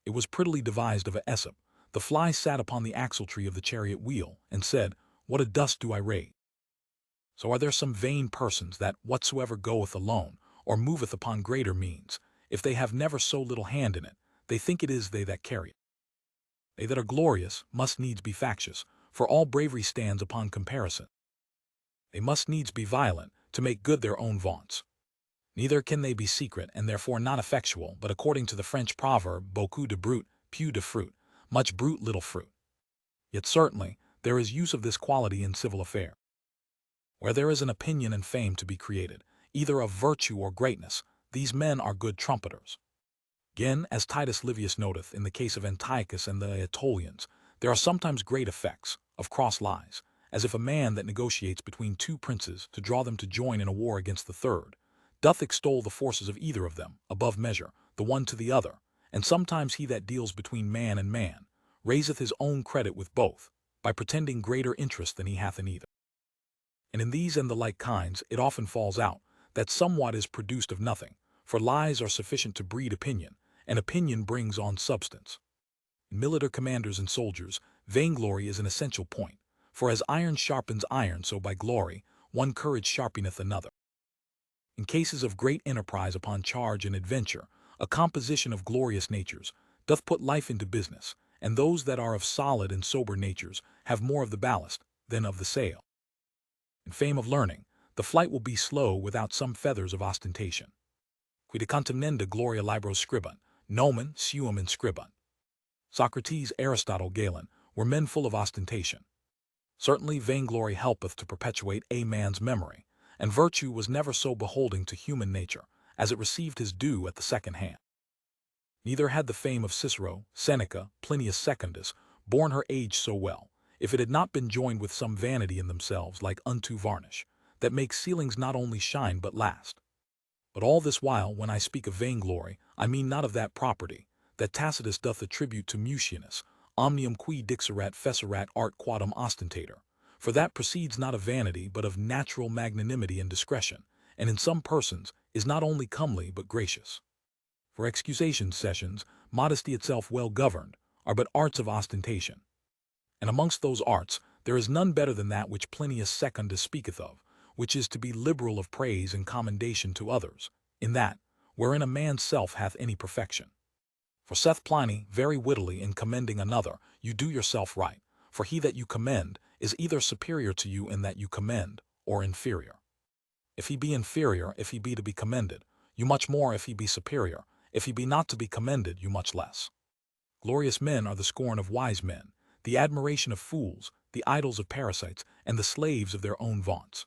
It was prettily devised of Aesop. The fly sat upon the axle-tree of the chariot wheel, and said, What a dust do I raise! So are there some vain persons that whatsoever goeth alone, or moveth upon greater means, if they have never so little hand in it, they think it is they that carry it. They that are glorious must needs be factious, for all bravery stands upon comparison. They must needs be violent, to make good their own vaunts. Neither can they be secret, and therefore not effectual, but according to the French proverb, beaucoup de brute, peu de fruit, much brute, little fruit. Yet certainly, there is use of this quality in civil affair. Where there is an opinion and fame to be created, either of virtue or greatness, these men are good trumpeters. Again, as Titus Livius noteth in the case of Antiochus and the Aetolians, there are sometimes great effects of cross lies, as if a man that negotiates between two princes to draw them to join in a war against the third, doth extol the forces of either of them, above measure, the one to the other, and sometimes he that deals between man and man, raiseth his own credit with both, by pretending greater interest than he hath in either. And in these and the like kinds it often falls out, that somewhat is produced of nothing, for lies are sufficient to breed opinion, and opinion brings on substance. In military commanders and soldiers, vainglory is an essential point, for as iron sharpens iron, so by glory, one courage sharpeneth another. In cases of great enterprise upon charge and adventure, a composition of glorious natures doth put life into business, and those that are of solid and sober natures have more of the ballast than of the sail. In fame of learning, the flight will be slow without some feathers of ostentation. Quid contemnenda gloria libros scribunt, nomen suum inscribunt. Socrates, Aristotle, Galen were men full of ostentation. Certainly vainglory helpeth to perpetuate a man's memory, and virtue was never so beholding to human nature, as it received his due at the second hand. Neither had the fame of Cicero, Seneca, Plinius Secundus, borne her age so well, if it had not been joined with some vanity in themselves like unto varnish, that makes ceilings not only shine but last. But all this while, when I speak of vainglory, I mean not of that property, that Tacitus doth attribute to Mucianus, omnium qui dixerat fecerat art quadam ostentator, for that proceeds not of vanity but of natural magnanimity and discretion, and in some persons is not only comely but gracious. For excusation sessions, modesty itself well governed, are but arts of ostentation. And amongst those arts there is none better than that which Plinius Secundus speaketh of, which is to be liberal of praise and commendation to others, in that, wherein a man's self hath any perfection. For saith Pliny very wittily, in commending another, you do yourself right, for he that you commend is either superior to you in that you commend, or inferior. If he be inferior, if he be to be commended, you much more; if he be superior, if he be not to be commended, you much less. Glorious men are the scorn of wise men, the admiration of fools, the idols of parasites, and the slaves of their own vaunts.